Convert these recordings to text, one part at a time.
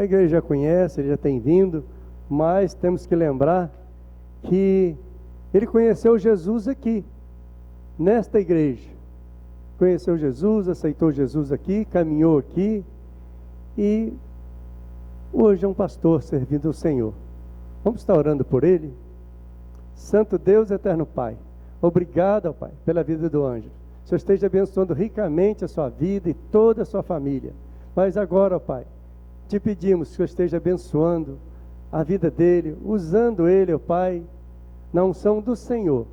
A igreja já conhece, ele já tem vindo, mas temos que lembrar que ele conheceu Jesus aqui, nesta igreja. Conheceu Jesus, aceitou Jesus aqui, caminhou aqui e hoje é um pastor servindo ao Senhor. Vamos estar orando por ele? Santo Deus, eterno Pai, obrigado, ó Pai, pela vida do Ângelo. O Senhor esteja abençoando ricamente a sua vida e toda a sua família. Mas agora, ó Pai, te pedimos que o Senhor esteja abençoando a vida dele, usando ele, ó Pai, na unção do Senhor,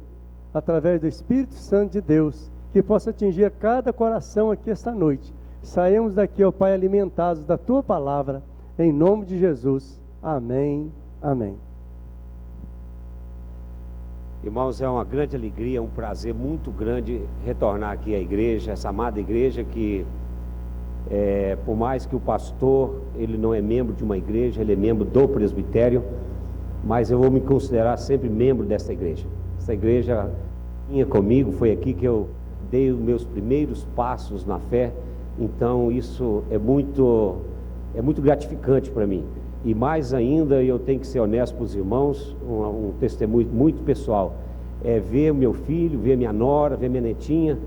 através do Espírito Santo de Deus, que possa atingir a cada coração aqui esta noite. Saímos daqui, ó Pai, alimentados da Tua Palavra, em nome de Jesus. Amém, amém. Irmãos, é uma grande alegria, um prazer muito grande retornar aqui à igreja, essa amada igreja que, por mais que o pastor, ele não é membro de uma igreja, ele é membro do presbitério, mas eu vou me considerar sempre membro dessa igreja. Essa igreja vinha comigo, foi aqui que eu dei os meus primeiros passos na fé, então isso é muito gratificante para mim. E mais ainda, eu tenho que ser honesto para os irmãos, um testemunho muito pessoal, ver meu filho, ver minha nora, ver minha netinha,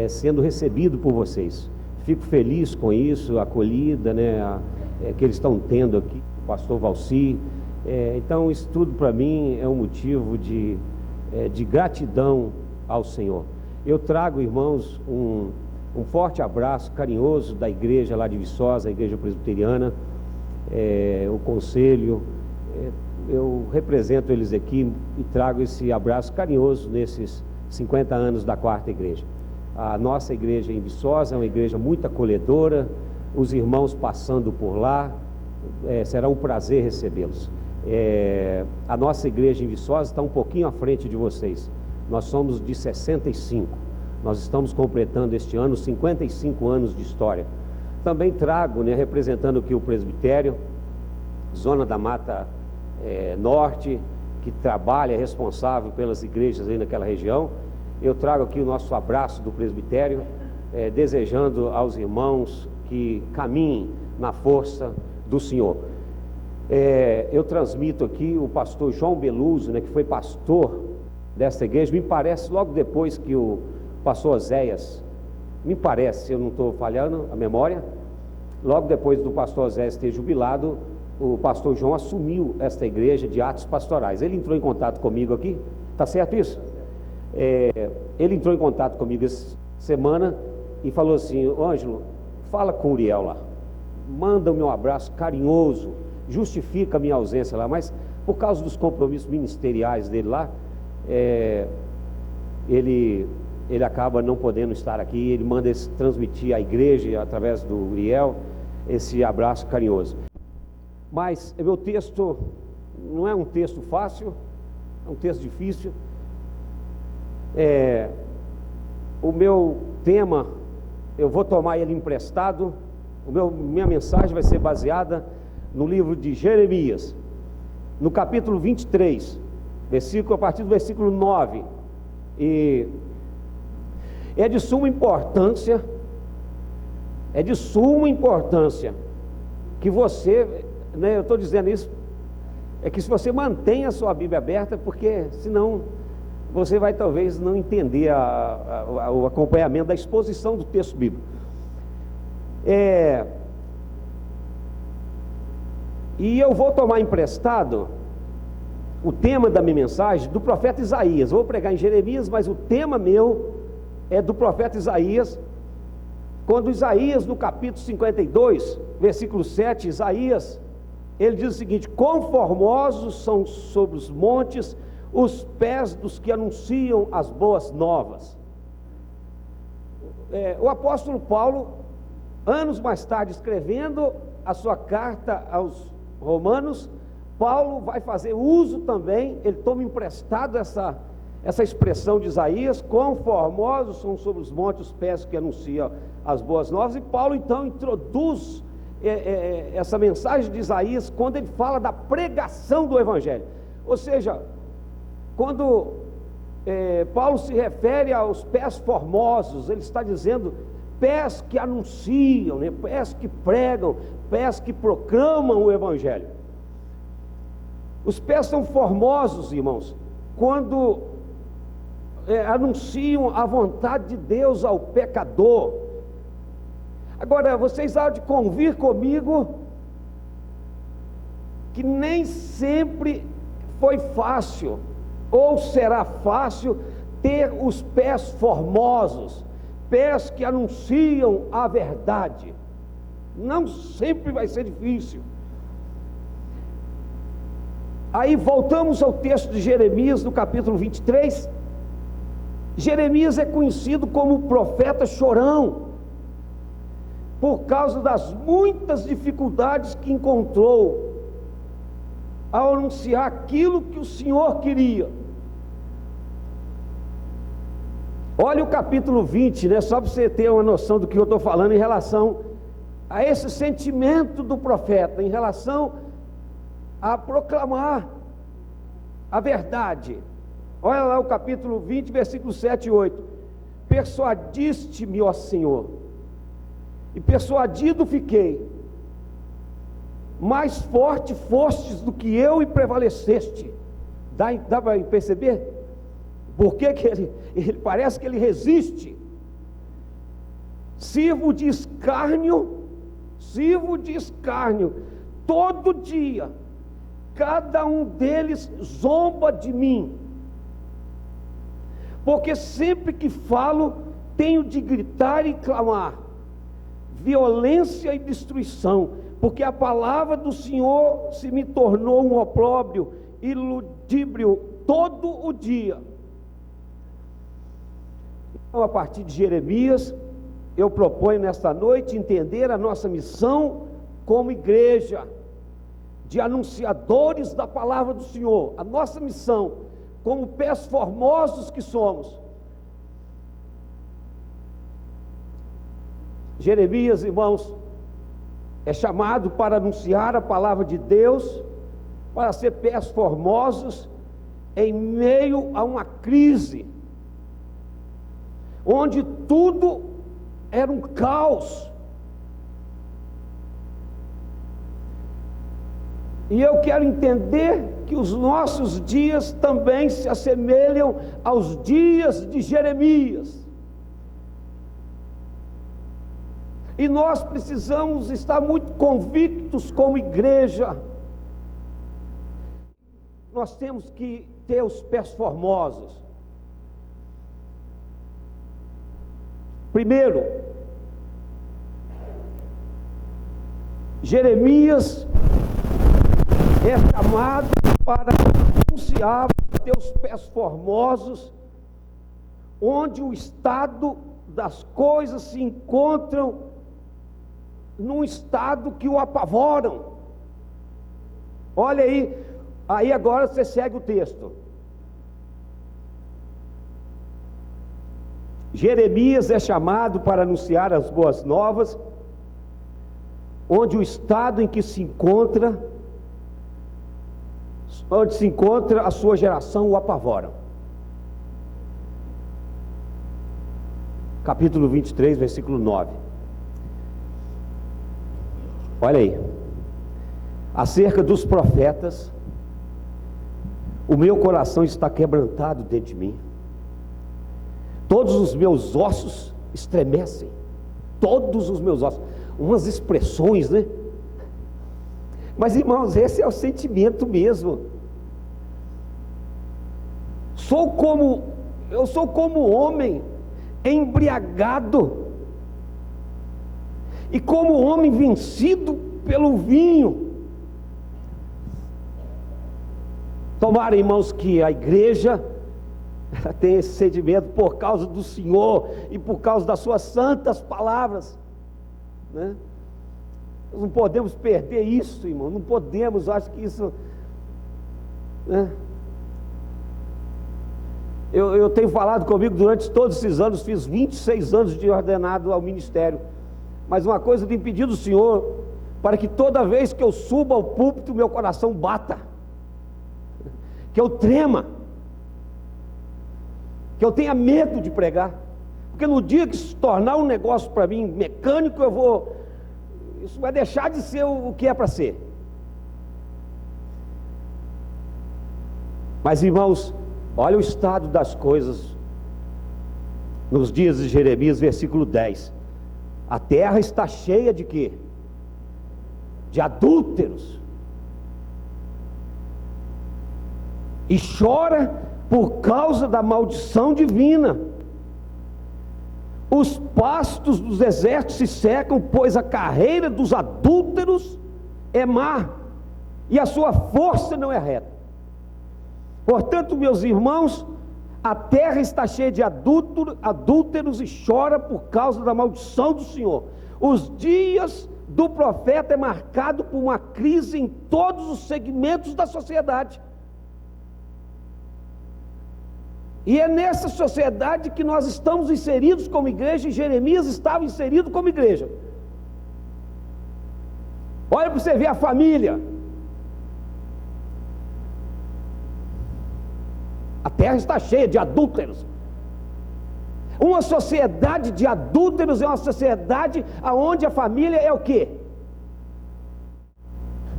sendo recebido por vocês. Fico feliz com isso, a acolhida, né, que eles estão tendo aqui, o pastor Valci. Então isso tudo para mim é um motivo de gratidão ao Senhor. Eu trago, irmãos, um forte abraço carinhoso da igreja lá de Viçosa, a igreja presbiteriana, o conselho, eu represento eles aqui e trago esse abraço carinhoso nesses 50 anos da quarta igreja. A nossa igreja em Viçosa é uma igreja muito acolhedora, os irmãos passando por lá, será um prazer recebê-los. A nossa igreja em Viçosa está um pouquinho à frente de vocês, nós somos de 65, nós estamos completando este ano 55 anos de história. Também trago, né, representando aqui o presbitério, Zona da Mata Norte, que trabalha, é responsável pelas igrejas aí naquela região. Eu trago aqui o nosso abraço do presbitério, desejando aos irmãos que caminhem na força do Senhor. Eu transmito aqui o pastor João Beluso, né, que foi pastor desta igreja, me parece logo depois que o pastor Oséias, me parece, se eu não estou falhando a memória, logo depois do pastor Oséias ter jubilado, o pastor João assumiu esta igreja de atos pastorais. Ele entrou em contato comigo aqui, está certo isso? Ele entrou em contato comigo essa semana e falou assim: Ângelo, fala com o Uriel lá, manda o meu abraço carinhoso, justifica a minha ausência lá, mas por causa dos compromissos ministeriais dele lá, ele acaba não podendo estar aqui. Ele manda transmitir à igreja, através do Uriel, esse abraço carinhoso. Mas o meu texto não é um texto fácil, é um texto difícil. O meu tema, eu vou tomar ele emprestado. Minha mensagem vai ser baseada no livro de Jeremias, no capítulo 23, a partir do versículo 9. E é de suma importância que você, né, eu estou dizendo isso, que se você mantenha a sua Bíblia aberta, porque senão você vai talvez não entender o acompanhamento da exposição do texto bíblico. E eu vou tomar emprestado o tema da minha mensagem do profeta Isaías. Eu vou pregar em Jeremias, mas o tema meu é do profeta Isaías, quando Isaías, no capítulo 52, versículo 7, Isaías, ele diz o seguinte: quão formosos são sobre os montes os pés dos que anunciam as boas novas. O apóstolo Paulo, anos mais tarde, escrevendo a sua carta aos Romanos, Paulo vai fazer uso também, ele toma emprestado essa expressão de Isaías: quão formosos são sobre os montes os pés que anunciam as boas novas. E Paulo então introduz essa mensagem de Isaías quando ele fala da pregação do Evangelho. Ou seja, quando Paulo se refere aos pés formosos, ele está dizendo pés que anunciam, né? Pés que pregam, pés que proclamam o Evangelho. Os pés são formosos, irmãos, quando anunciam a vontade de Deus ao pecador. Agora, vocês hão de convir comigo que nem sempre foi fácil, ou será fácil, ter os pés formosos, pés que anunciam a verdade. Não sempre vai ser difícil. Aí voltamos ao texto de Jeremias, no capítulo 23. Jeremias é conhecido como o profeta chorão, por causa das muitas dificuldades que encontrou ao anunciar aquilo que o Senhor queria. Olha o capítulo 20, né? Só para você ter uma noção do que eu estou falando em relação a esse sentimento do profeta, em relação a proclamar a verdade. Olha lá o capítulo 20, versículos 7 e 8. Persuadiste-me, ó Senhor, e persuadido fiquei. Mais forte fostes do que eu e prevaleceste. Dá para perceber? Por que ele parece que ele resiste? Sirvo de escárnio todo dia. Cada um deles zomba de mim, porque sempre que falo tenho de gritar e clamar, violência e destruição, porque a palavra do Senhor se me tornou um opróbrio e ludíbrio todo o dia. Então, a partir de Jeremias, eu proponho nesta noite entender a nossa missão como igreja, de anunciadores da palavra do Senhor, a nossa missão, como pés formosos que somos. Jeremias, irmãos, é chamado para anunciar a palavra de Deus, para ser pés formosos em meio a uma crise, onde tudo era um caos. E eu quero entender que os nossos dias também se assemelham aos dias de Jeremias. E nós precisamos estar muito convictos como igreja. Nós temos que ter os pés formosos. Primeiro, Jeremias é chamado para anunciar teus pés formosos, onde o estado das coisas se encontram num estado que o apavoram. Olha aí agora você segue o texto. Jeremias é chamado para anunciar as boas novas, onde o estado em que se encontra, a sua geração o apavoram. Capítulo 23, versículo 9. Olha aí. Acerca dos profetas, o meu coração está quebrantado dentro de mim. Todos os meus ossos estremecem. Todos os meus ossos. Umas expressões, né? Mas, irmãos, esse é o sentimento mesmo. Eu sou como homem embriagado, e como homem vencido pelo vinho. Tomara, irmãos, que a igreja tenha esse sentimento por causa do Senhor e por causa das suas santas palavras, né? Nós não podemos perder isso, irmão, não podemos. Acho que isso, né? Eu tenho falado comigo durante todos esses anos, fiz 26 anos de ordenado ao ministério, mas uma coisa tem pedido ao Senhor, para que toda vez que eu suba ao púlpito, meu coração bata, que eu trema, que eu tenha medo de pregar, porque no dia que se tornar um negócio para mim mecânico, isso vai deixar de ser o que é para ser. Mas, irmãos, olha o estado das coisas nos dias de Jeremias, versículo 10. A terra está cheia de quê? De adúlteros. E chora por causa da maldição divina. Os pastos dos desertos se secam, pois a carreira dos adúlteros é má, e a sua força não é reta. Portanto, meus irmãos, a terra está cheia de adúlteros e chora por causa da maldição do Senhor. Os dias do profeta é marcado por uma crise em todos os segmentos da sociedade. E é nessa sociedade que nós estamos inseridos como igreja, e Jeremias estava inserido como igreja. Olha para você ver a família. A terra está cheia de adúlteros. Uma sociedade de adúlteros é uma sociedade onde a família é o quê?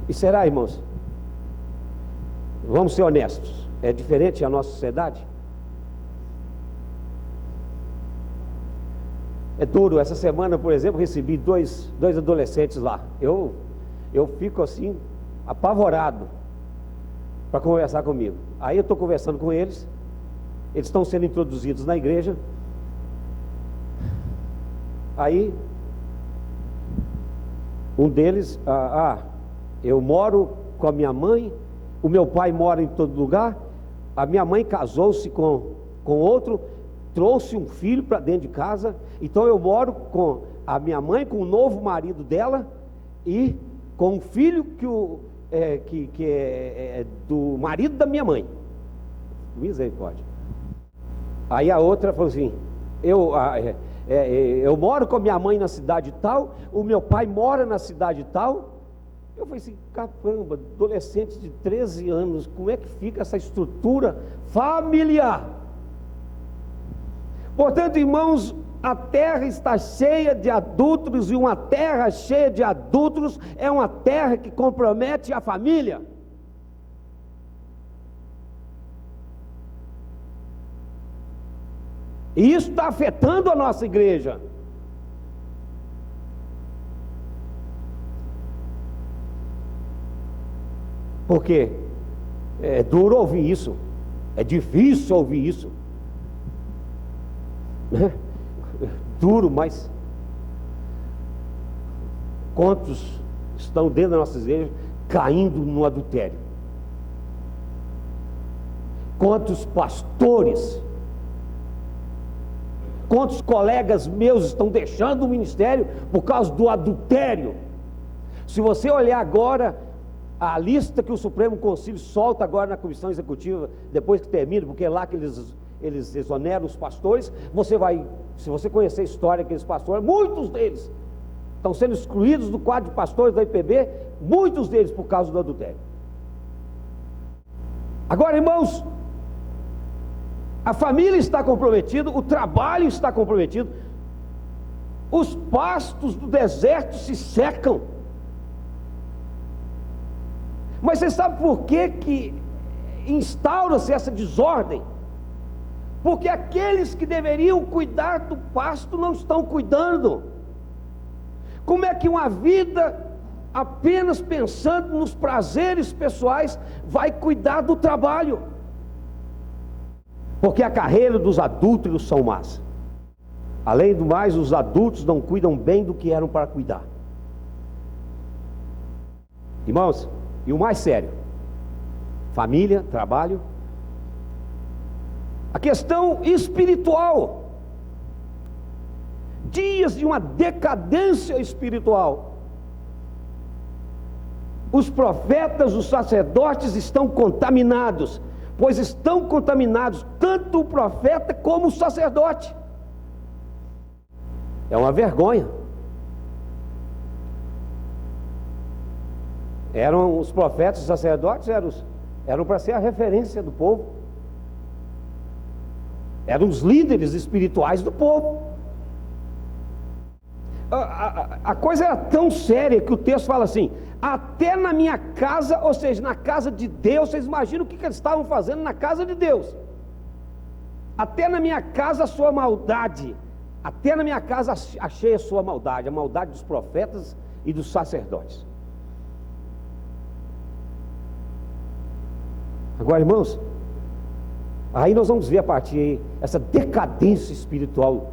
E será, irmãos? Vamos ser honestos. É diferente a nossa sociedade? É duro. Essa semana, por exemplo, recebi dois adolescentes lá. Eu fico assim, apavorado, para conversar comigo. Aí eu estou conversando com eles estão sendo introduzidos na igreja. Aí um deles, eu moro com a minha mãe, o meu pai mora em todo lugar, a minha mãe casou-se com outro, trouxe um filho para dentro de casa, então eu moro com a minha mãe, com o novo marido dela e com um filho que é do marido da minha mãe. Misericórdia. Aí a outra falou assim: eu moro com a minha mãe na cidade tal, o meu pai mora na cidade tal. Eu falei assim: caramba, adolescentes de 13 anos, como é que fica essa estrutura familiar? Portanto, irmãos, a terra está cheia de adúlteros, e uma terra cheia de adúlteros é uma terra que compromete a família. E isso está afetando a nossa igreja. Porque é duro ouvir isso, é difícil ouvir isso, né? Duro, mas quantos estão dentro da nossa igreja caindo no adultério? Quantos pastores, quantos colegas meus estão deixando o ministério por causa do adultério? Se você olhar agora a lista que o Supremo Conselho solta agora na comissão executiva, depois que termina, porque é lá que eles exoneram os pastores, se você conhecer a história daqueles pastores, muitos deles estão sendo excluídos do quadro de pastores da IPB, muitos deles por causa do adultério. Agora, irmãos, a família está comprometida, o trabalho está comprometido, os pastos do deserto se secam. Mas você sabe por que instaura-se essa desordem? Porque aqueles que deveriam cuidar do pasto não estão cuidando. Como é que uma vida apenas pensando nos prazeres pessoais vai cuidar do trabalho? Porque a carreira dos adúlteros são más. Além do mais, os adultos não cuidam bem do que eram para cuidar. Irmãos, e o mais sério: família, trabalho, a questão espiritual, dias de uma decadência espiritual. Os profetas, os sacerdotes estão contaminados, pois estão contaminados tanto o profeta como o sacerdote. É uma vergonha. Eram os profetas, os sacerdotes, eram para ser a referência do povo, eram os líderes espirituais do povo. A coisa era tão séria que o texto fala assim: até na minha casa, ou seja, na casa de Deus. Vocês imaginam o que eles estavam fazendo na casa de Deus? Até na minha casa a sua maldade, até na minha casa achei a sua maldade, a maldade dos profetas e dos sacerdotes. Agora, irmãos, aí nós vamos ver a partir aí essa decadência espiritual.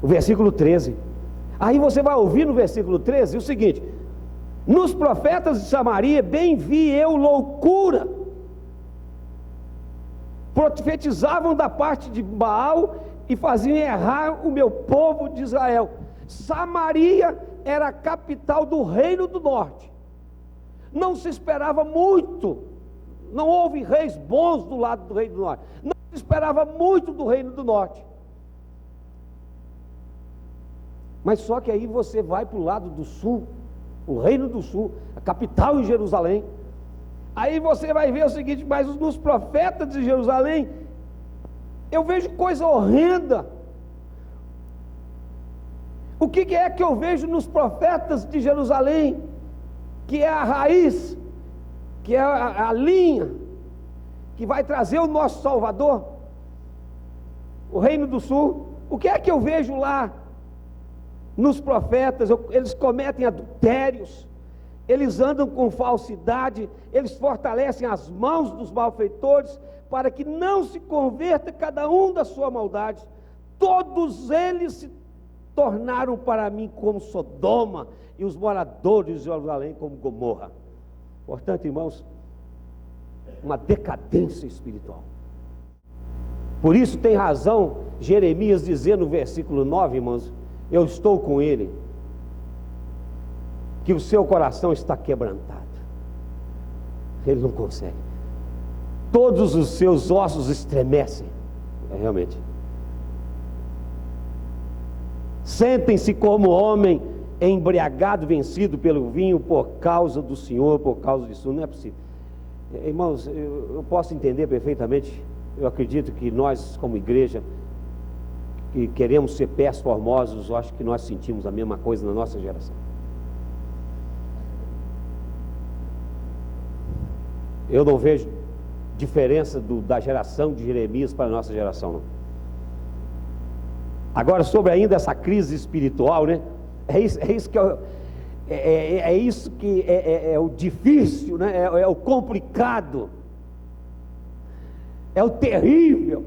O versículo 13. Aí você vai ouvir no versículo 13 o seguinte: nos profetas de Samaria bem vi eu loucura, profetizavam da parte de Baal e faziam errar o meu povo de Israel. Samaria era a capital do reino do norte. Não se esperava muito, não houve reis bons do lado do reino do norte, não se esperava muito do reino do norte. Mas só que aí você vai para o lado do sul, o reino do sul, a capital em Jerusalém. Aí você vai ver o seguinte: mas nos profetas de Jerusalém eu vejo coisa horrenda. O que é que eu vejo nos profetas de Jerusalém? Que é a raiz, que é a linha que vai trazer o nosso Salvador, o reino do sul. O que é que eu vejo lá nos profetas? Eles cometem adultérios, eles andam com falsidade, eles fortalecem as mãos dos malfeitores, para que não se converta cada um da sua maldade. Todos eles se tornaram para mim como Sodoma, e os moradores de Jerusalém como Gomorra. Portanto, irmãos, uma decadência espiritual. Por isso tem razão Jeremias dizer no versículo 9, irmãos: eu estou com ele, que o seu coração está quebrantado. Ele não consegue, todos os seus ossos estremecem. Realmente, sentem-se como homem embriagado, vencido pelo vinho, por causa do Senhor, por causa disso. Não é possível. Irmãos, eu posso entender perfeitamente. Eu acredito que nós, como igreja, que queremos ser pés formosos, eu acho que nós sentimos a mesma coisa na nossa geração. Eu não vejo diferença da geração de Jeremias para a nossa geração, não. Agora, sobre ainda essa crise espiritual, né? É isso que é o difícil, né? É o complicado, é o terrível,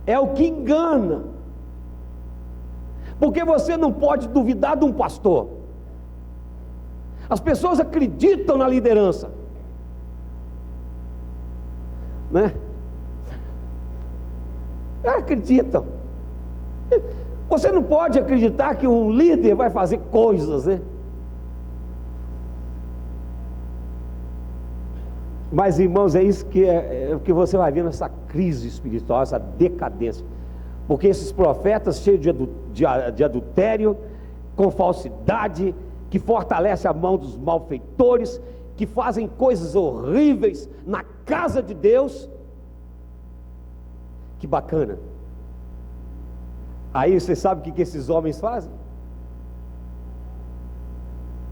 é o que engana, porque você não pode duvidar de um pastor. As pessoas acreditam na liderança, né? Acreditam. Você não pode acreditar que um líder vai fazer coisas, né? Mas, irmãos, é isso que você vai ver nessa crise espiritual, essa decadência. Porque esses profetas cheios de adultério, com falsidade, que fortalecem a mão dos malfeitores, que fazem coisas horríveis na casa de Deus. Que bacana. Aí você sabe o que esses homens fazem?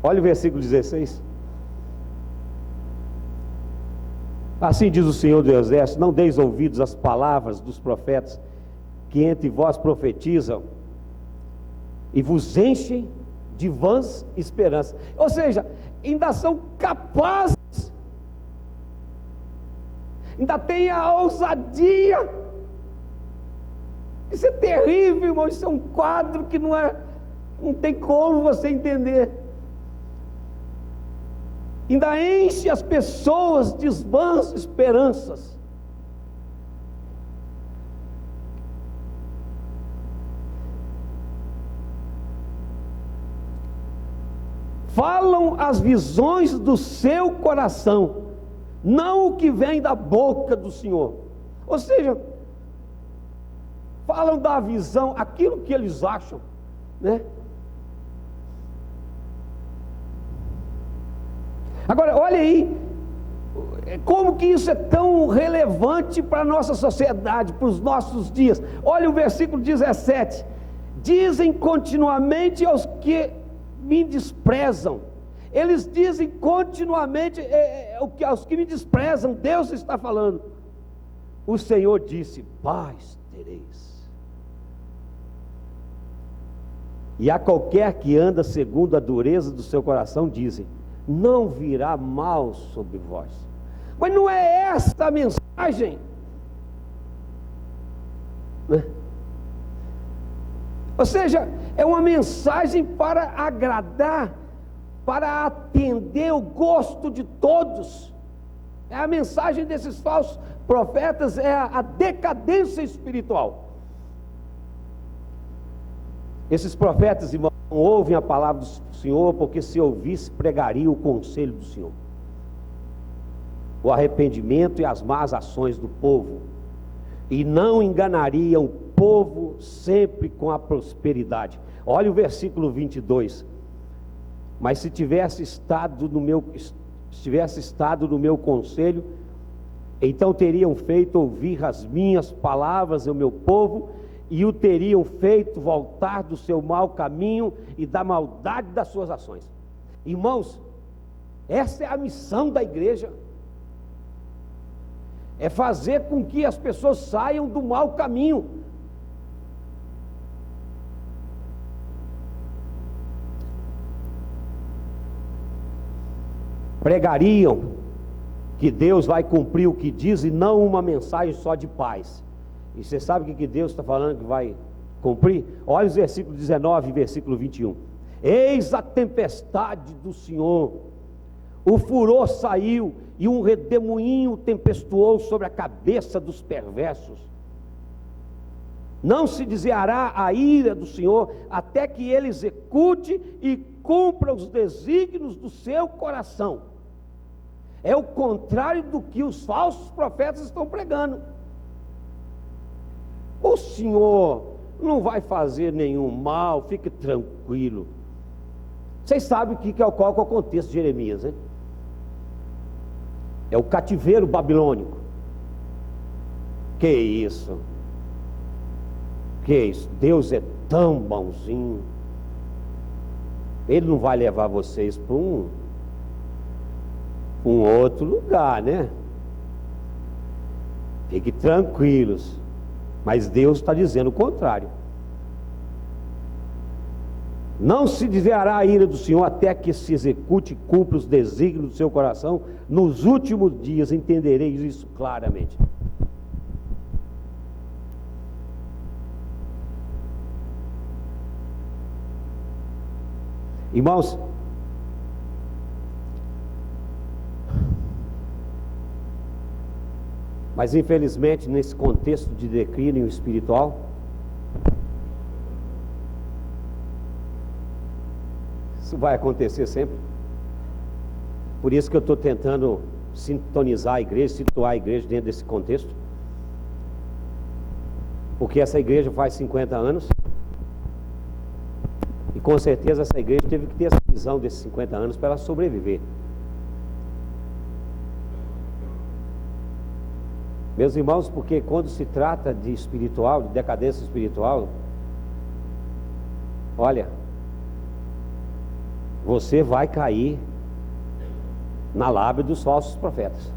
Olha o versículo 16. Assim diz o Senhor do Exército: não deis ouvidos às palavras dos profetas que entre vós profetizam e vos enchem de vãs esperanças. Ou seja, ainda são capazes, ainda têm a ousadia. Isso é terrível, irmão. Isso é um quadro que não tem como você entender. Ainda enche as pessoas de vãs esperanças. Falam as visões do seu coração, não o que vem da boca do Senhor. Ou seja, falam da visão, aquilo que eles acham, né? Agora, olha aí, como que isso é tão relevante para a nossa sociedade, para os nossos dias. Olha o versículo 17: dizem continuamente aos que me desprezam. Eles dizem continuamente aos que me desprezam. Deus está falando. O Senhor disse: paz tereis. E a qualquer que anda segundo a dureza do seu coração, dizem: não virá mal sobre vós. Mas não é esta a mensagem, né? Ou seja, é uma mensagem para agradar, para atender o gosto de todos. É a mensagem desses falsos profetas, é a decadência espiritual. Esses profetas, irmãos, não ouvem a palavra do Senhor, porque se ouvisse, pregaria o conselho do Senhor, o arrependimento e as más ações do povo, e não enganariam o povo sempre com a prosperidade. Olha o versículo 22. Mas se tivesse estado no meu conselho, então teriam feito ouvir as minhas palavras ao meu povo, e o teriam feito voltar do seu mau caminho e da maldade das suas ações. Irmãos, essa é a missão da igreja, é fazer com que as pessoas saiam do mau caminho. Pregariam que Deus vai cumprir o que diz, e não uma mensagem só de paz. E você sabe o que Deus está falando que vai cumprir? Olha os versículos 19 e versículo 21. Eis a tempestade do Senhor, o furor saiu, e um redemoinho tempestuou sobre a cabeça dos perversos. Não se desviará a ira do Senhor, até que ele execute e cumpra os desígnios do seu coração. É o contrário do que os falsos profetas estão pregando. O Senhor não vai fazer nenhum mal, fique tranquilo. Vocês sabem qual é o contexto de Jeremias, né? É o cativeiro babilônico. Que isso? Que isso? Deus é tão bonzinho. Ele não vai levar vocês para um outro lugar, né? Fiquem tranquilos. Mas Deus está dizendo o contrário. Não se desviará a ira do Senhor até que se execute e cumpra os desígnios do seu coração. Nos últimos dias entendereis isso claramente. Irmãos, mas infelizmente nesse contexto de declínio espiritual, isso vai acontecer sempre. Por isso que eu estou tentando sintonizar a igreja, situar a igreja dentro desse contexto, porque essa igreja faz 50 anos, e com certeza essa igreja teve que ter essa visão desses 50 anos para ela sobreviver. Meus irmãos, porque quando se trata de espiritual, de decadência espiritual, olha, você vai cair na lábia dos falsos profetas.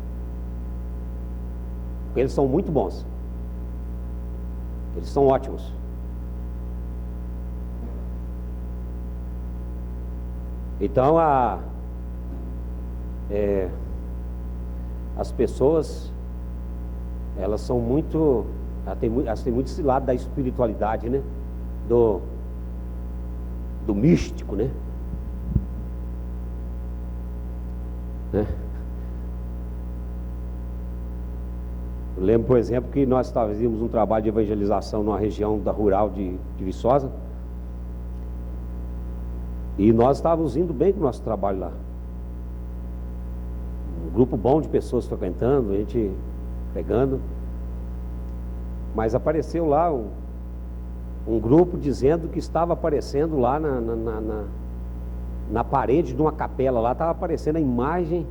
Eles são muito bons. Eles são ótimos. Então as pessoas, elas são muito, elas têm muito esse lado da espiritualidade, né? Do místico, né? Eu lembro, por exemplo, que nós fazíamos um trabalho de evangelização numa região rural de Viçosa, e nós estávamos indo bem com o nosso trabalho lá. Um grupo bom de pessoas frequentando, a gente pregando, mas apareceu lá um grupo dizendo que estava aparecendo lá na parede de uma capela, lá estava aparecendo a imagem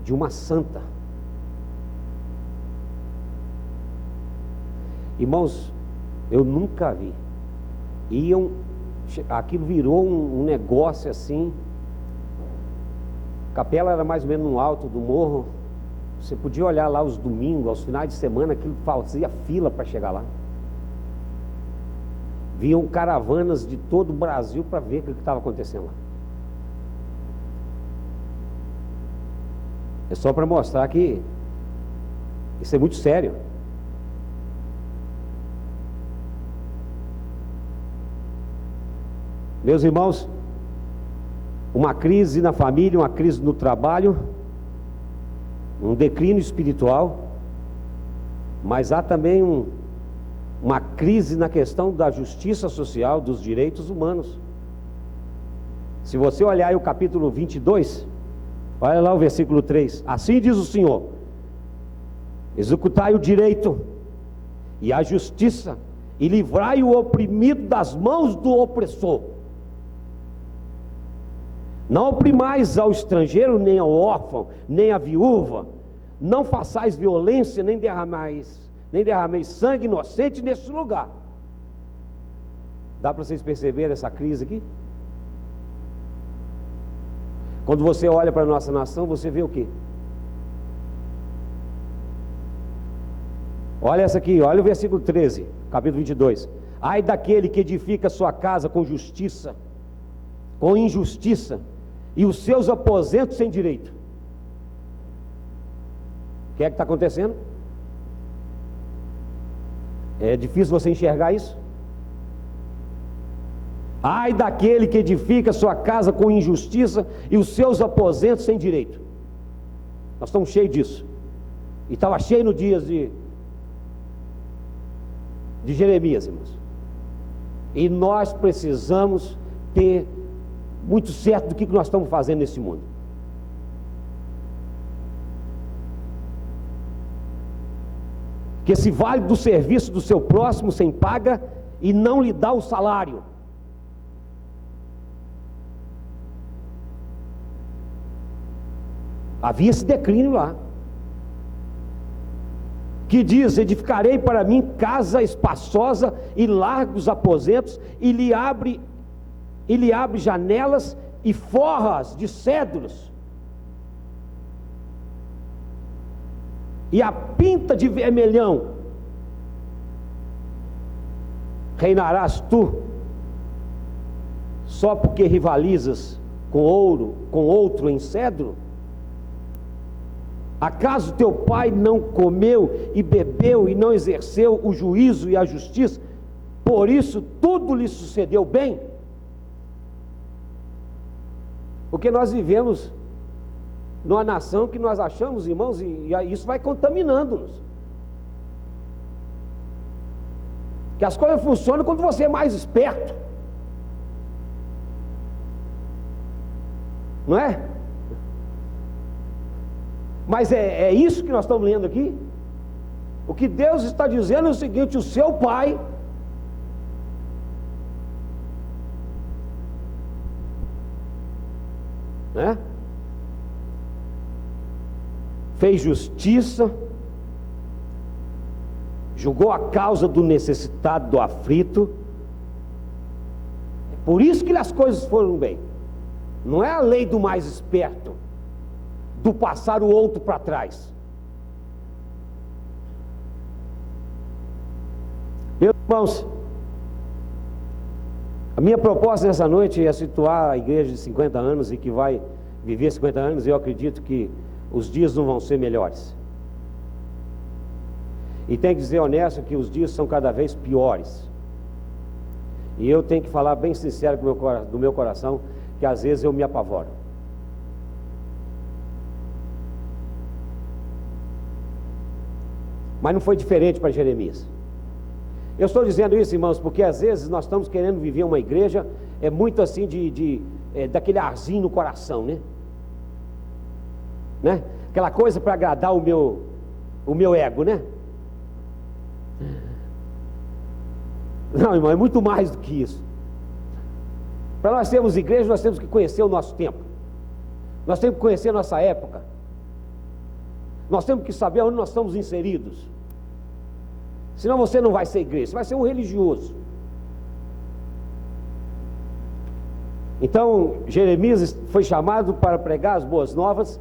de uma santa. Irmãos, eu nunca vi aquilo virou um negócio assim. A capela era mais ou menos no alto do morro. Você podia olhar lá os domingos, aos finais de semana, aquilo fazia fila para chegar lá. Vinham caravanas de todo o Brasil para ver o que estava acontecendo lá. É só para mostrar que isso é muito sério. Meus irmãos, uma crise na família, uma crise no trabalho, um declínio espiritual, mas há também uma crise na questão da justiça social, dos direitos humanos. Se você olhar aí o capítulo 22, olha lá o versículo 3: assim diz o Senhor: executai o direito e a justiça, e livrai o oprimido das mãos do opressor. Não oprimais ao estrangeiro, nem ao órfão, nem à viúva. Não façais violência, nem derrameis sangue inocente nesse lugar. Dá para vocês perceberem essa crise aqui? Quando você olha para a nossa nação, você vê o quê? Olha essa aqui, olha o versículo 13, capítulo 22. Ai daquele que edifica sua casa com justiça, com injustiça, e os seus aposentos sem direito. O que é que está acontecendo? É difícil você enxergar isso? Ai daquele que edifica sua casa com injustiça e os seus aposentos sem direito. Nós estamos cheios disso. E estava cheio no dias de Jeremias, irmãos. E nós precisamos ter muito certo do que nós estamos fazendo nesse mundo. Que se vale do serviço do seu próximo sem paga e não lhe dá o salário. Havia esse declínio lá, que diz: edificarei para mim casa espaçosa e largos aposentos, e lhe abre janelas e forras de cedros, e a pinta de vermelhão. Reinarás tu, só porque rivalizas com outro em cedro? Acaso teu pai não comeu e bebeu e não exerceu o juízo e a justiça? Por isso tudo lhe sucedeu bem? Porque nós vivemos numa nação que nós achamos, irmãos, e isso vai contaminando-nos. Que as coisas funcionam quando você é mais esperto, não é? Mas é isso que nós estamos lendo aqui. O que Deus está dizendo é o seguinte: o seu pai fez justiça, julgou a causa do necessitado, do aflito. É por isso que as coisas foram bem. Não é a lei do mais esperto, do passar o outro para trás. Meus irmãos, a minha proposta nessa noite é situar a igreja de 50 anos e que vai viver 50 anos. Eu acredito que os dias não vão ser melhores. E tenho que dizer honesto que os dias são cada vez piores. E eu tenho que falar bem sincero do meu coração, que às vezes eu me apavoro. Mas não foi diferente para Jeremias. Eu estou dizendo isso, irmãos, porque às vezes nós estamos querendo viver uma igreja, muito assim, daquele arzinho no coração, né? Aquela coisa para agradar o meu ego, né? Não, irmão, é muito mais do que isso. Para nós termos igreja, nós temos que conhecer o nosso tempo. Nós temos que conhecer a nossa época. Nós temos que saber onde nós estamos inseridos. Senão você não vai ser igreja, você vai ser um religioso. Então, Jeremias foi chamado para pregar as boas novas,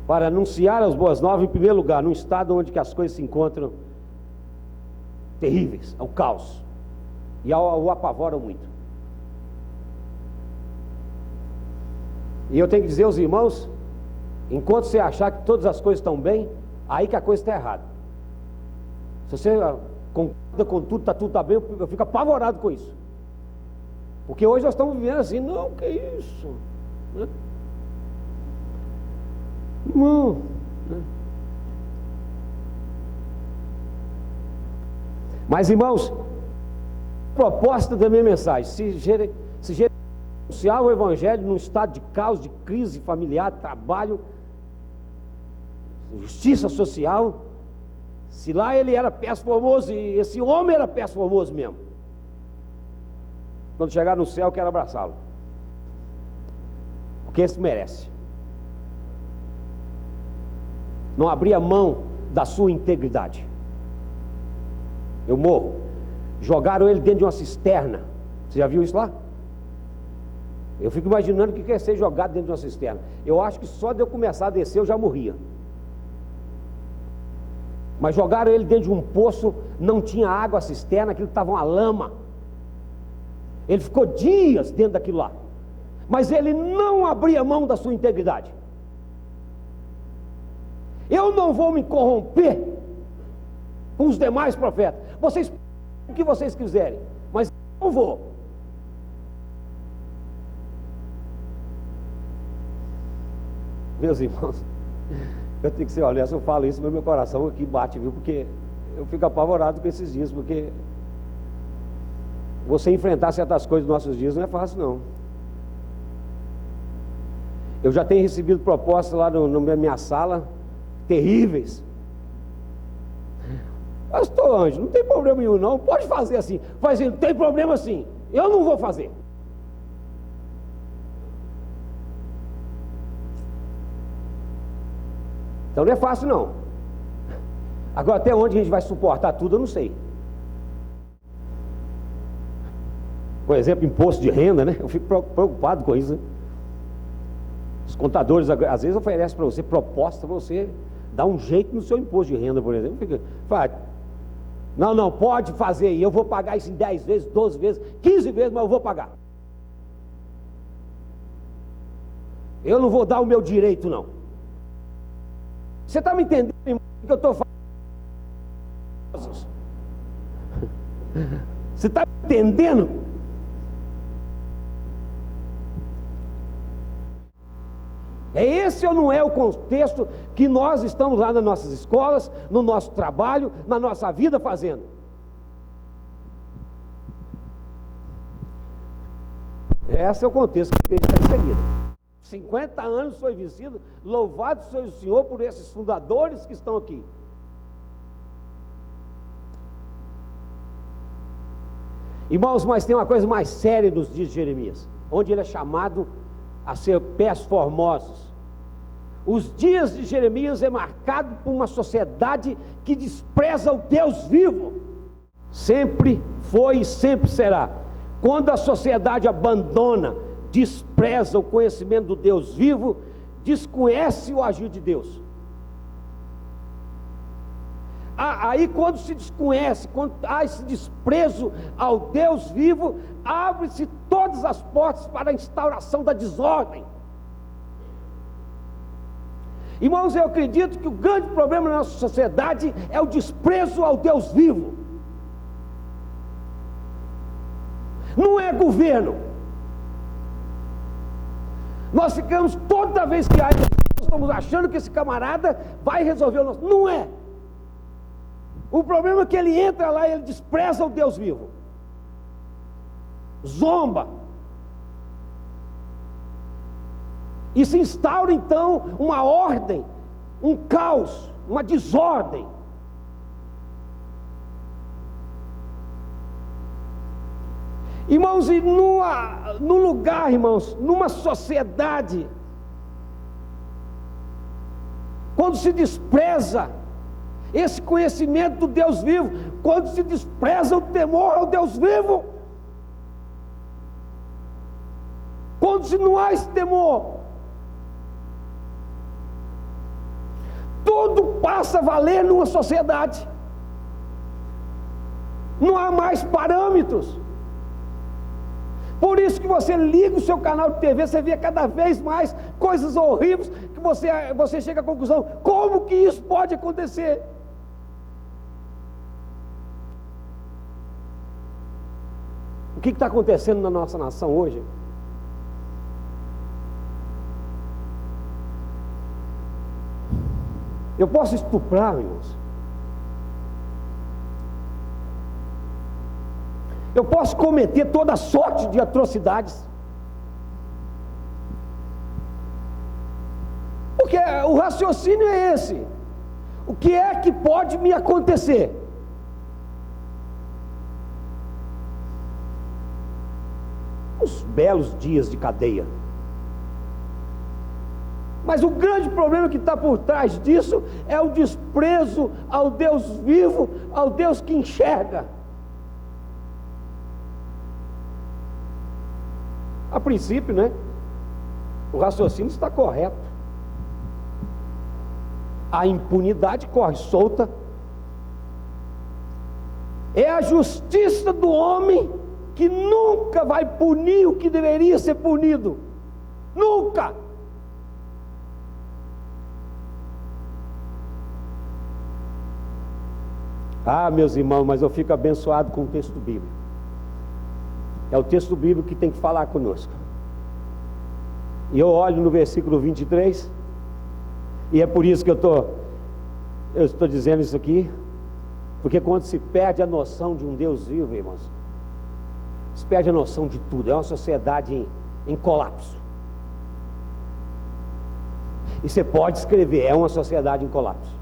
para anunciar as boas novas, em primeiro lugar, num estado onde que as coisas se encontram terríveis, ao caos, e o apavoram muito. E eu tenho que dizer aos irmãos, enquanto você achar que todas as coisas estão bem, aí que a coisa está errada. Se você concorda com tudo, tudo está bem, eu fico apavorado com isso. Porque hoje nós estamos vivendo assim, não, que isso? Né? Não. Né? Mas, irmãos, a proposta da minha mensagem, se anunciar o Evangelho num estado de caos, de crise familiar, trabalho, justiça social, se lá ele era péssimo formoso, e esse homem era péssimo formoso mesmo, quando chegar no céu eu quero abraçá-lo, porque esse merece. Não abrir a mão da sua integridade. Eu morro. Jogaram ele dentro de uma cisterna. Você já viu isso lá? Eu fico imaginando o que é ser jogado dentro de uma cisterna. Eu acho que só de eu começar a descer eu já morria. Mas jogaram ele dentro de um poço, não tinha água, a cisterna, aquilo estava uma lama. Ele ficou dias dentro daquilo lá. Mas ele não abria mão da sua integridade. Eu não vou me corromper com os demais profetas. Vocês o que vocês quiserem, mas eu não vou. Meus irmãos, eu tenho que ser honesto, eu falo isso, mas meu coração aqui bate, viu? Porque eu fico apavorado com esses dias, porque você enfrentar certas coisas nos nossos dias não é fácil, não. Eu já tenho recebido propostas lá na minha sala, terríveis. Pastor Ângelo, não tem problema nenhum não, pode fazer assim. Faz assim, não tem problema assim, eu não vou fazer. Então não é fácil não. Agora até onde a gente vai suportar tudo eu não sei. Por exemplo, imposto de renda, né? Eu fico preocupado com isso, né? Os contadores às vezes oferecem para você proposta para você dar um jeito no seu imposto de renda, por exemplo. Fala, não, pode fazer, e eu vou pagar isso em 10 vezes, 12 vezes, 15 vezes, mas eu vou pagar. Eu não vou dar o meu direito, não. Você está me entendendo, irmão, o que eu estou falando? Você está me entendendo? Esse ou não é o contexto que nós estamos lá nas nossas escolas, no nosso trabalho, na nossa vida fazendo? Esse é o contexto que a gente está inserido. 50 anos foi vencido, louvado seja o Senhor por esses fundadores que estão aqui. Irmãos, mas tem uma coisa mais séria nos dias de Jeremias, onde ele é chamado a ser pés formosos. Os dias de Jeremias é marcado por uma sociedade que despreza o Deus vivo. Sempre foi e sempre será. Quando a sociedade abandona, despreza o conhecimento do Deus vivo, desconhece o agir de Deus. Aí quando se desconhece, quando há esse desprezo ao Deus vivo, abre-se todas as portas para a instauração da desordem. Irmãos, eu acredito que o grande problema da nossa sociedade é o desprezo ao Deus vivo. Não é governo. Nós ficamos, toda vez que há, nós estamos achando que esse camarada vai resolver o nosso. Não é. O problema é que ele entra lá e ele despreza o Deus vivo. Zomba. E se instaura então uma ordem, um caos, uma desordem. Irmãos, e num lugar, irmãos, numa sociedade, quando se despreza esse conhecimento do Deus vivo, quando se despreza o temor ao Deus vivo, onde não há esse temor, tudo passa a valer numa sociedade. Não há mais parâmetros. Por isso que você liga o seu canal de TV, você vê cada vez mais coisas horríveis, que você chega à conclusão: como que isso pode acontecer? O que está acontecendo na nossa nação hoje? Eu posso estuprar, irmãos. Eu posso cometer toda sorte de atrocidades. Porque o raciocínio é esse: o que é que pode me acontecer? Uns belos dias de cadeia. Mas o grande problema que está por trás disso é o desprezo ao Deus vivo, ao Deus que enxerga. A princípio, né? O raciocínio está correto. A impunidade corre solta. É a justiça do homem que nunca vai punir o que deveria ser punido. Nunca! Ah, meus irmãos, mas eu fico abençoado com o texto bíblico. É o texto bíblico que tem que falar conosco. E eu olho no versículo 23, e é por isso que eu estou dizendo isso aqui, porque quando se perde a noção de um Deus vivo, irmãos, se perde a noção de tudo. É uma sociedade em colapso. E você pode escrever: é uma sociedade em colapso.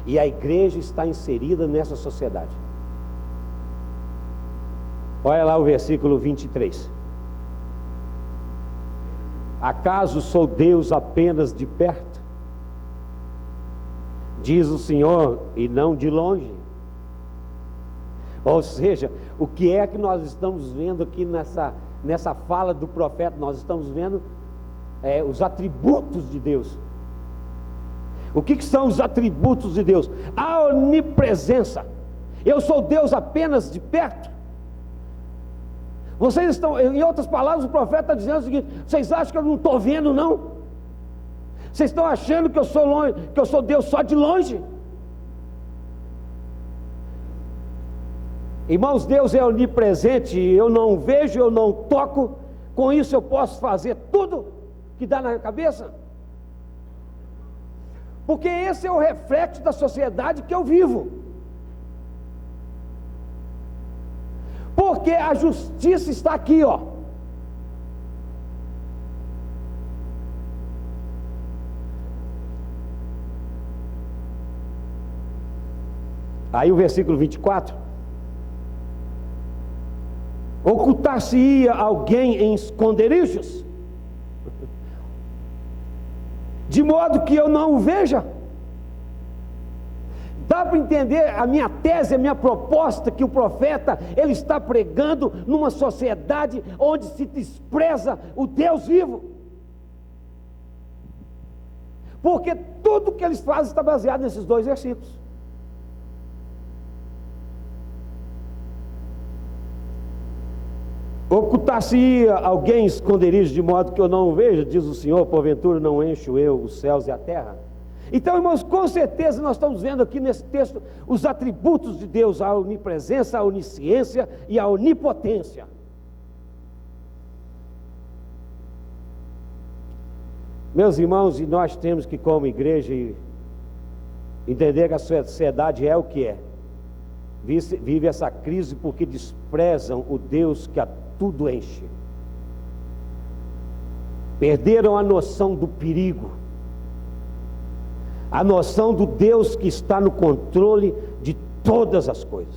E a igreja está inserida nessa sociedade. Olha lá o versículo 23. Acaso sou Deus apenas de perto? Diz o Senhor, e não de longe. Ou seja, o que é que nós estamos vendo aqui nessa fala do profeta? Nós estamos vendo os atributos de Deus. O que são os atributos de Deus? A onipresença. Eu sou Deus apenas de perto? Vocês estão, em outras palavras, o profeta está dizendo o seguinte: vocês acham que eu não estou vendo, não? Vocês estão achando que eu sou longe, que eu sou Deus só de longe? Irmãos, Deus é onipresente. Eu não vejo, eu não toco. Com isso eu posso fazer tudo que dá na cabeça. Porque esse é o reflexo da sociedade que eu vivo. Porque a justiça está aqui, ó. Aí o versículo 24: ocultar-se-ia alguém em esconderijos, de modo que eu não o veja? Dá para entender a minha tese, a minha proposta, que o profeta, ele está pregando numa sociedade onde se despreza o Deus vivo. Porque tudo que eles fazem está baseado nesses dois versículos. Ocultar-se-ia alguém em esconderijo, de modo que eu não o veja, diz o Senhor, porventura não encho eu os céus e a terra? Então, irmãos, com certeza nós estamos vendo aqui nesse texto os atributos de Deus: a onipresença, a onisciência e a onipotência. Meus irmãos, e nós temos que, como igreja, entender que a sociedade é o que é. Vive essa crise porque desprezam o Deus que a tudo enche. Perderam a noção do perigo, a noção do Deus que está no controle de todas as coisas.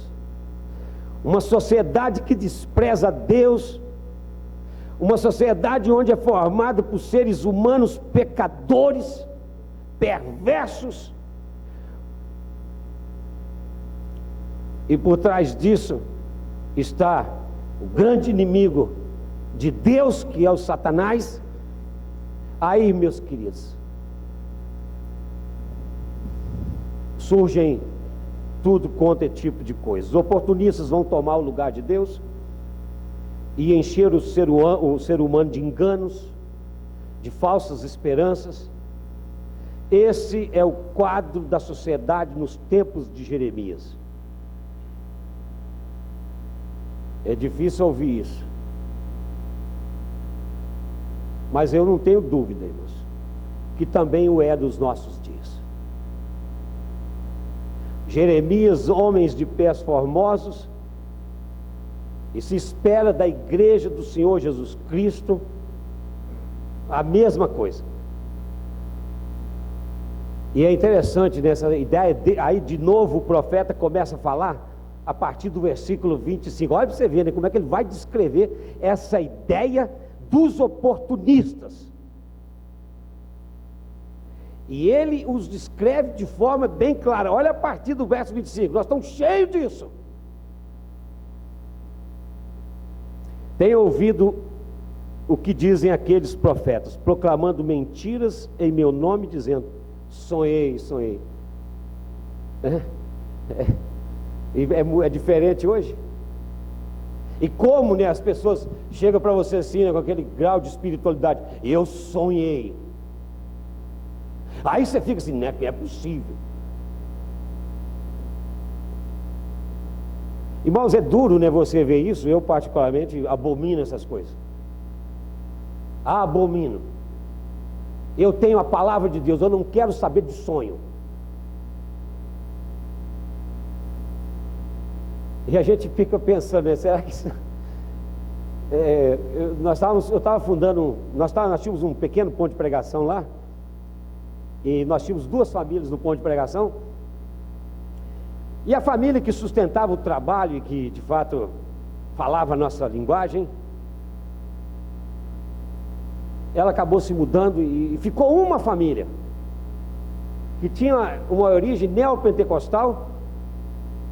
Uma sociedade que despreza Deus, uma sociedade onde é formada por seres humanos pecadores, perversos, e por trás disso está o grande inimigo de Deus, que é o Satanás, aí, meus queridos, surgem tudo quanto é tipo de coisa. Os oportunistas vão tomar o lugar de Deus e encher o ser humano de enganos, de falsas esperanças. Esse é o quadro da sociedade nos tempos de Jeremias. É difícil ouvir isso, mas eu não tenho dúvida, irmãos, que também o é dos nossos dias. Jeremias, homens de pés formosos, e se espera da igreja do Senhor Jesus Cristo a mesma coisa. E é interessante nessa ideia, aí de novo o profeta começa a falar a partir do versículo 25. Olha para você ver, né, como é que ele vai descrever essa ideia dos oportunistas. E ele os descreve de forma bem clara. Olha a partir do verso 25, nós estamos cheios disso. Tenho ouvido o que dizem aqueles profetas, proclamando mentiras em meu nome, dizendo: sonhei, sonhei. É diferente hoje. E como, né, as pessoas chegam para você assim, né, com aquele grau de espiritualidade: eu sonhei. Aí você fica assim, né, que é possível. Irmãos, é duro, né, você ver isso. Eu particularmente abomino essas coisas. Abomino. Eu tenho a palavra de Deus, eu não quero saber de sonho. E a gente fica pensando, né, será que isso... eu estava fundando, nós tínhamos um pequeno ponto de pregação lá, e nós tínhamos 2 famílias no ponto de pregação, e a família que sustentava o trabalho e que de fato falava a nossa linguagem, ela acabou se mudando e ficou uma família que tinha uma origem neopentecostal,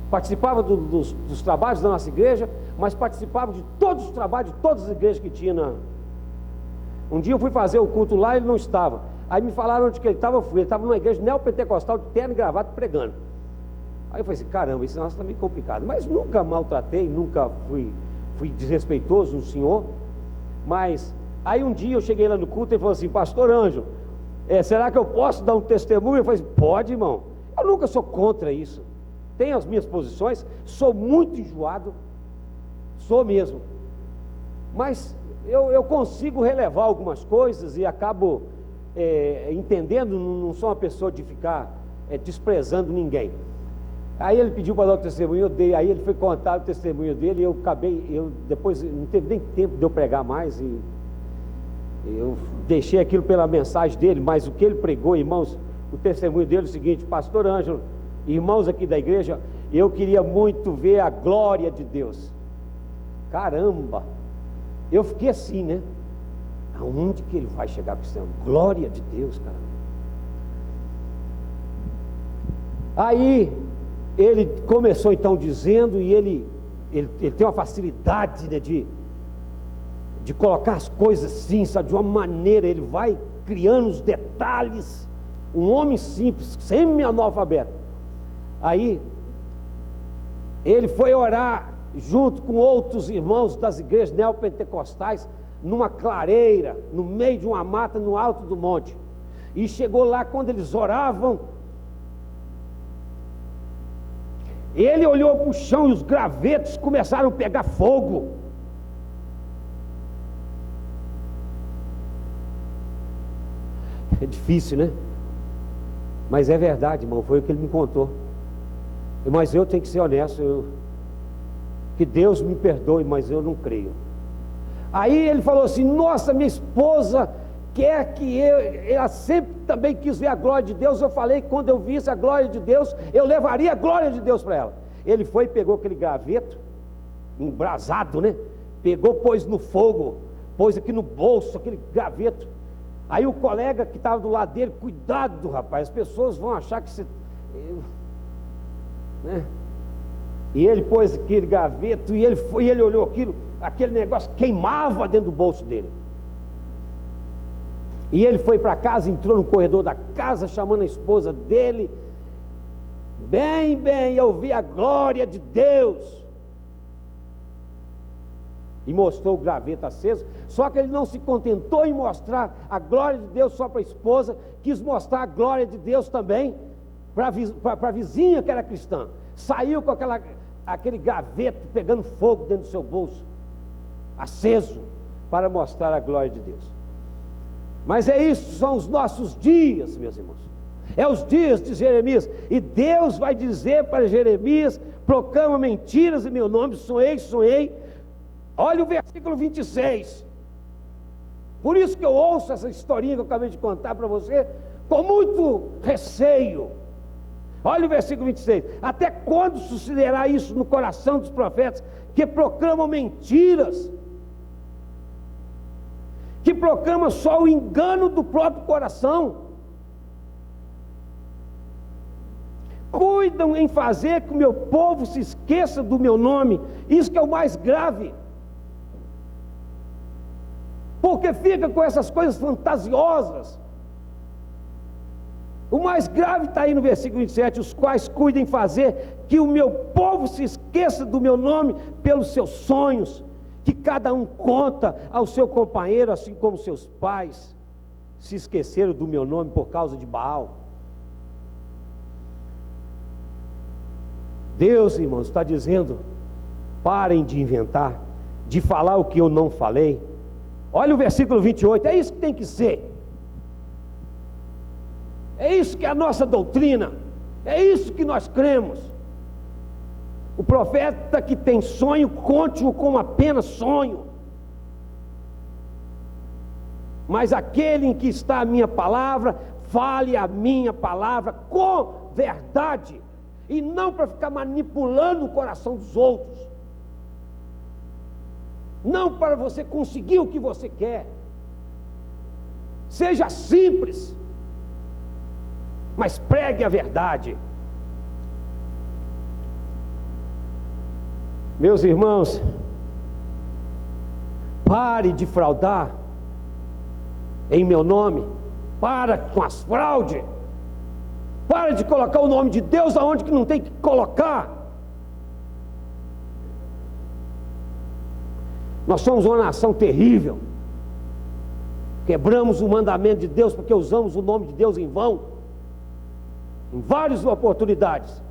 participava dos trabalhos da nossa igreja, mas participava de todos os trabalhos de todas as igrejas que tinha. Um dia eu fui fazer o culto lá e ele não estava. Aí me falaram onde que ele estava. Ele estava numa igreja neopentecostal de terno e gravata pregando. Aí eu falei assim, caramba, isso nosso está meio complicado. Mas nunca maltratei, nunca fui desrespeitoso no senhor. Mas aí um dia eu cheguei lá no culto e ele falou assim: pastor Ângelo, será que eu posso dar um testemunho? Eu falei assim: pode, irmão. Eu nunca sou contra isso. Tenho as minhas posições, sou muito enjoado, sou mesmo. Mas eu consigo relevar algumas coisas e acabo entendendo, não sou uma pessoa de ficar desprezando ninguém. Aí ele pediu para dar o testemunho, eu dei, aí ele foi contar o testemunho dele, e depois não teve nem tempo de eu pregar mais, e eu deixei aquilo pela mensagem dele, mas o que ele pregou, irmãos, o testemunho dele é o seguinte: pastor Ângelo, irmãos aqui da igreja, eu queria muito ver a glória de Deus. Caramba, eu fiquei assim, né? Aonde que ele vai chegar para isso? Glória de Deus, caramba. Aí ele começou então dizendo, e ele tem uma facilidade, né, de colocar as coisas assim, sabe, de uma maneira, ele vai criando os detalhes. Um homem simples, semi-analfabeto. Aí ele foi orar junto com outros irmãos das igrejas neopentecostais numa clareira, no meio de uma mata, no alto do monte. E chegou lá, quando eles oravam, ele olhou para o chão e os gravetos começaram a pegar fogo. É difícil, né? Mas é verdade, irmão, foi o que ele me contou. Mas eu tenho que ser honesto, que Deus me perdoe, mas eu não creio. Aí ele falou assim: nossa, minha esposa quer que ela sempre também quis ver a glória de Deus. Eu falei que quando eu visse a glória de Deus, eu levaria a glória de Deus para ela. Ele foi e pegou aquele graveto, embrasado, né? Pegou, pôs no fogo, pôs aqui no bolso, aquele graveto. Aí o colega que estava do lado dele: cuidado, rapaz, as pessoas vão achar que você... né? E ele pôs aquele graveto e ele olhou aquilo, aquele negócio queimava dentro do bolso dele. E ele foi para casa, entrou no corredor da casa, chamando a esposa dele. Bem, eu vi a glória de Deus. E mostrou o graveto aceso. Só que ele não se contentou em mostrar a glória de Deus só para a esposa, quis mostrar a glória de Deus também para a vizinha que era cristã. Saiu com aquele graveto pegando fogo dentro do seu bolso, aceso, para mostrar a glória de Deus. Mas é isso, são os nossos dias, meus irmãos. É os dias de Jeremias. E Deus vai dizer para Jeremias: proclama mentiras em meu nome, sonhei. Olha o versículo 26. Por isso que eu ouço essa historinha que eu acabei de contar para você com muito receio. Olha o versículo 26. Até quando sucederá isso no coração dos profetas que proclamam mentiras? Que proclamam só o engano do próprio coração? Cuidam em fazer que o meu povo se esqueça do meu nome. Isso que é o mais grave. Porque fica com essas coisas fantasiosas. O mais grave está aí no versículo 27, os quais cuidem fazer que o meu povo se esqueça do meu nome pelos seus sonhos, que cada um conta ao seu companheiro, assim como seus pais se esqueceram do meu nome por causa de Baal. Deus, irmãos, está dizendo: parem de inventar, de falar o que eu não falei. Olha o versículo 28, é isso que tem que ser. É isso que é a nossa doutrina, é isso que nós cremos. O profeta que tem sonho, conte-o como apenas sonho. Mas aquele em que está a minha palavra, fale a minha palavra com verdade, e não para ficar manipulando o coração dos outros, não para você conseguir o que você quer. Seja simples, mas pregue a verdade. Meus irmãos, pare de fraudar em meu nome, para com as fraudes, para de colocar o nome de Deus aonde que não tem que colocar. Nós somos uma nação terrível, quebramos o mandamento de Deus porque usamos o nome de Deus em vão, em várias oportunidades.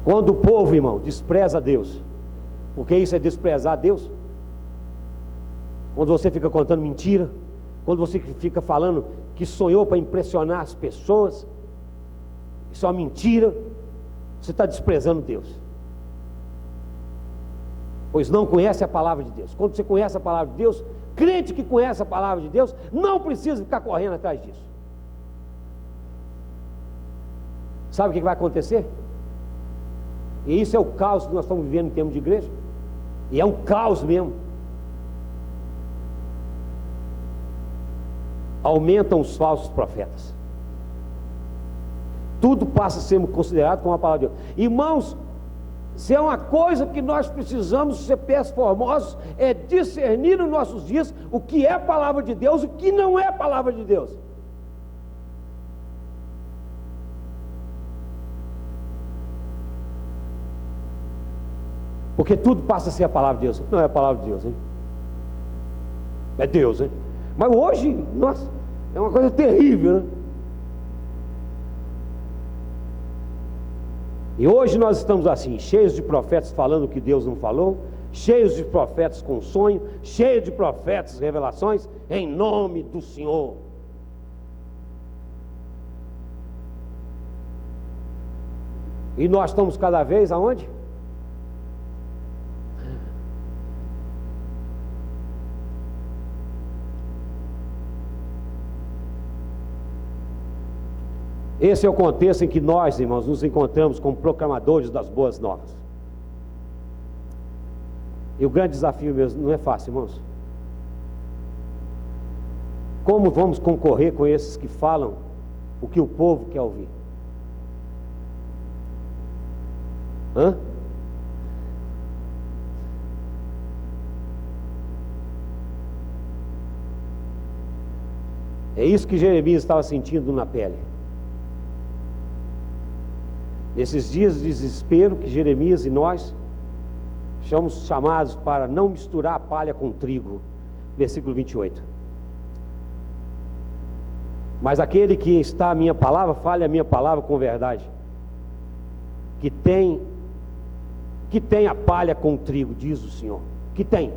Quando o povo, irmão, despreza Deus, porque isso é desprezar Deus. Quando você fica contando mentira, quando você fica falando que sonhou para impressionar as pessoas, isso é uma mentira, você está desprezando Deus, pois não conhece a palavra de Deus. Quando você conhece a palavra de Deus, crente que conhece a palavra de Deus, não precisa ficar correndo atrás disso. Sabe o que vai acontecer? E isso é o caos que nós estamos vivendo em termos de igreja, e é um caos mesmo. Aumentam os falsos profetas, tudo passa a ser considerado como a palavra de Deus. Irmãos, se é uma coisa que nós precisamos ser pés formosos, é discernir nos nossos dias o que é palavra de Deus e o que não é palavra de Deus. Porque tudo passa a ser a palavra de Deus. Não é a palavra de Deus, hein? É Deus, hein? Mas hoje, nossa, é uma coisa terrível, né? E hoje nós estamos assim, cheios de profetas falando o que Deus não falou, cheios de profetas com sonho, cheios de profetas revelações, em nome do Senhor. E nós estamos cada vez aonde? Esse é o contexto em que nós, irmãos, nos encontramos como proclamadores das boas novas. E o grande desafio mesmo, não é fácil, irmãos. Como vamos concorrer com esses que falam o que o povo quer ouvir. Hã? É isso que Jeremias estava sentindo na pele. Nesses dias de desespero que Jeremias e nós somos chamados para não misturar a palha com o trigo. Versículo 28. Mas aquele que está a minha palavra, fale a minha palavra com verdade. Que tem a palha com o trigo, diz o Senhor. Que tem.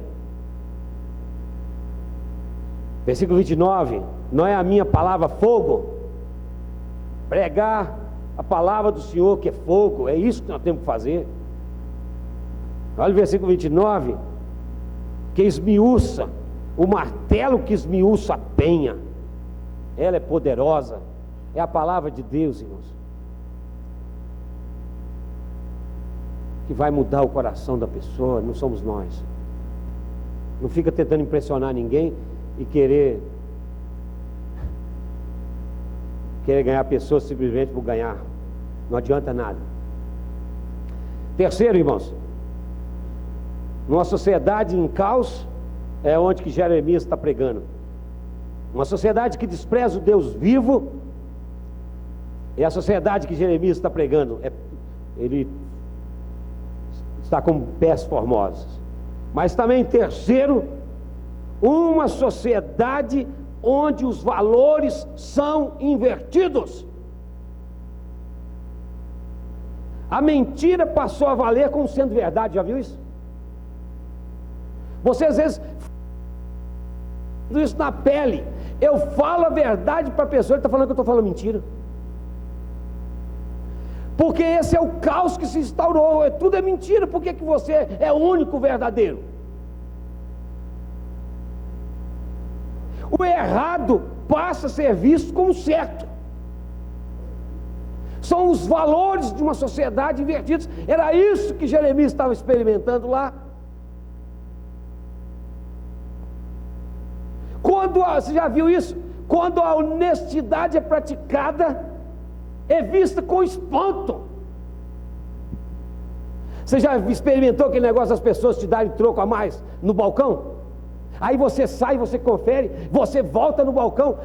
Versículo 29. Não é a minha palavra fogo? Pregar a palavra do Senhor que é fogo. É isso que nós temos que fazer. Olha o versículo 29. Que esmiuça, o martelo que esmiuça a penha. Ela é poderosa. É a palavra de Deus, irmãos, que vai mudar o coração da pessoa. Não somos nós. Não fica tentando impressionar ninguém e querer ganhar a pessoa simplesmente por ganhar. Não adianta nada. Terceiro, irmãos, numa sociedade em caos é onde que Jeremias está pregando. Uma sociedade que despreza o Deus vivo é a sociedade que Jeremias está pregando. Ele está com pés formosos. Mas também, terceiro, uma sociedade onde os valores são invertidos. A mentira passou a valer como sendo verdade. Já viu isso? Você às vezes isso na pele. Eu falo a verdade para a pessoa, ele está falando que eu estou falando mentira. Porque esse é o caos que se instaurou. Tudo é mentira. Por que você é o único verdadeiro? O errado passa a ser visto como certo. São os valores de uma sociedade invertidos. Era isso que Jeremias estava experimentando lá. Você já viu isso? Quando a honestidade é praticada, é vista com espanto. Você já experimentou aquele negócio das pessoas te darem troco a mais no balcão? Aí você sai, você confere, você volta no balcão,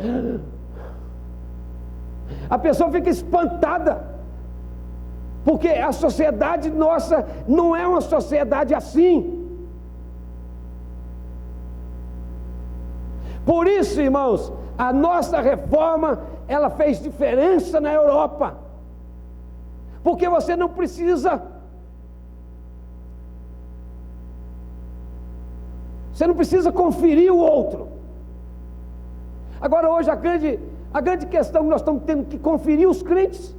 a pessoa fica espantada, porque a sociedade nossa não é uma sociedade assim. Por isso, irmãos, a nossa reforma, ela fez diferença na Europa, porque você não precisa conferir o outro. Agora hoje a grande questão que nós estamos tendo que conferir os crentes.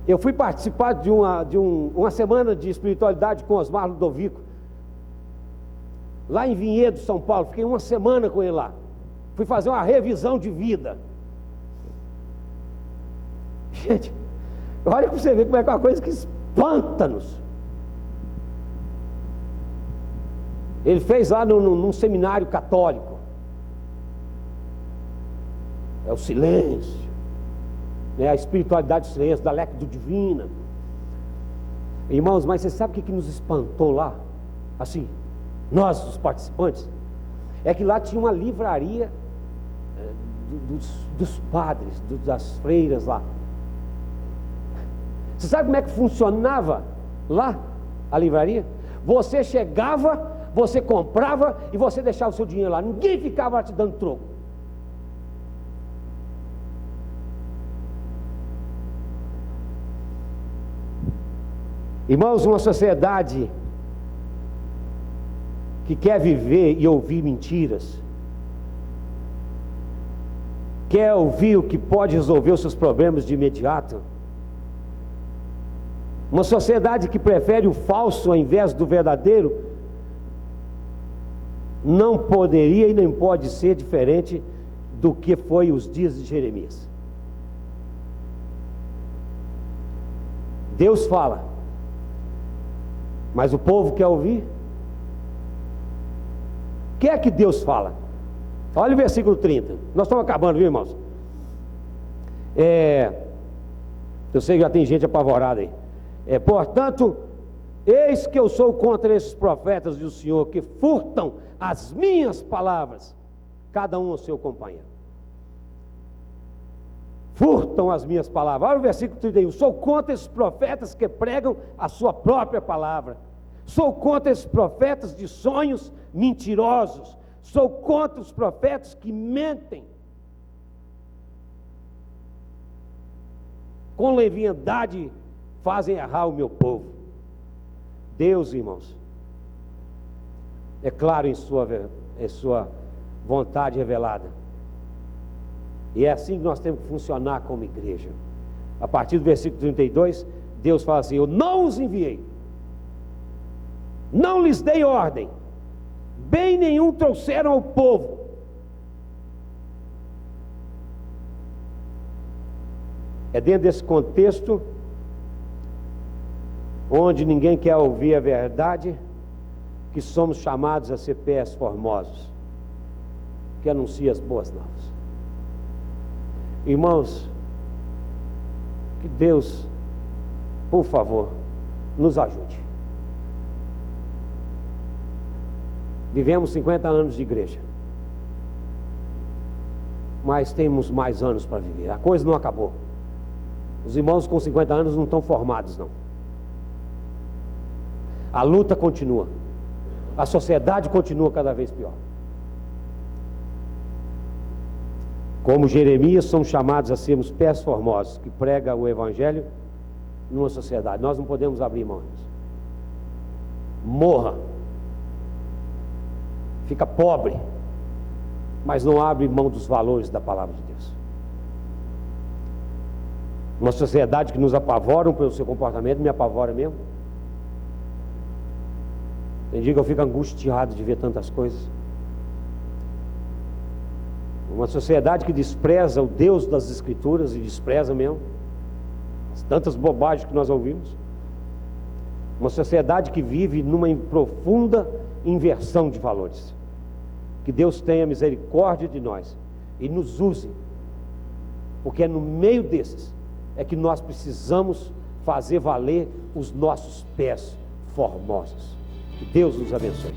Eu fui participar de uma semana de espiritualidade com Osmar Ludovico, lá em Vinhedo, São Paulo. Fiquei uma semana com ele lá. Fui fazer uma revisão de vida. Gente, olha para você ver como é que é uma coisa que espanta-nos. Ele fez lá num seminário católico. É o silêncio, a espiritualidade do silêncio, da Lectio Divina. Irmãos, mas você sabe o que nos espantou lá? Assim, nós, os participantes, é que lá tinha uma livraria dos padres, das freiras lá. Você sabe como é que funcionava lá a livraria? Você chegava, você comprava e você deixava o seu dinheiro lá. Ninguém ficava lá te dando troco. Irmãos, uma sociedade que quer viver e ouvir mentiras, quer ouvir o que pode resolver os seus problemas de imediato, uma sociedade que prefere o falso ao invés do verdadeiro, não poderia e nem pode ser diferente do que foi os dias de Jeremias. Deus fala, mas o povo quer ouvir O que é que Deus fala? Olha o versículo 30. Nós estamos acabando, viu, irmãos? Eu sei que já tem gente apavorada aí. Portanto, eis que eu sou contra esses profetas do Senhor, que furtam as minhas palavras, cada um ao seu companheiro. Furtam as minhas palavras. Olha o versículo 31. Sou contra esses profetas que pregam a sua própria palavra. Sou contra esses profetas de sonhos mentirosos. Sou contra os profetas que mentem. Com leviandade fazem errar o meu povo. Deus, irmãos, é claro em sua vontade revelada. E é assim que nós temos que funcionar como igreja. A partir do versículo 32, Deus fala assim: eu não os enviei, não lhes dei ordem, bem nenhum trouxeram ao povo. É dentro desse contexto, onde ninguém quer ouvir a verdade, que somos chamados a ser pés formosos, que anuncia as boas novas. Irmãos, que Deus, por favor, nos ajude. Vivemos 50 anos de igreja, mas temos mais anos para viver. A coisa não acabou. Os irmãos com 50 anos não estão formados, não. A luta continua. A sociedade continua cada vez pior. Como Jeremias, somos chamados a sermos pés formosos, que prega o evangelho numa sociedade. Nós não podemos abrir mão disso. Morra. Fica pobre, mas não abre mão dos valores da palavra de Deus. Uma sociedade que nos apavoram pelo seu comportamento, me apavora mesmo. Tem dia que eu fico angustiado de ver tantas coisas. Uma sociedade que despreza o Deus das Escrituras, e despreza mesmo tantas bobagens que nós ouvimos. Uma sociedade que vive numa profunda inversão de valores. Que Deus tenha misericórdia de nós e nos use, porque é no meio desses é que nós precisamos fazer valer os nossos pés formosos. Que Deus nos abençoe.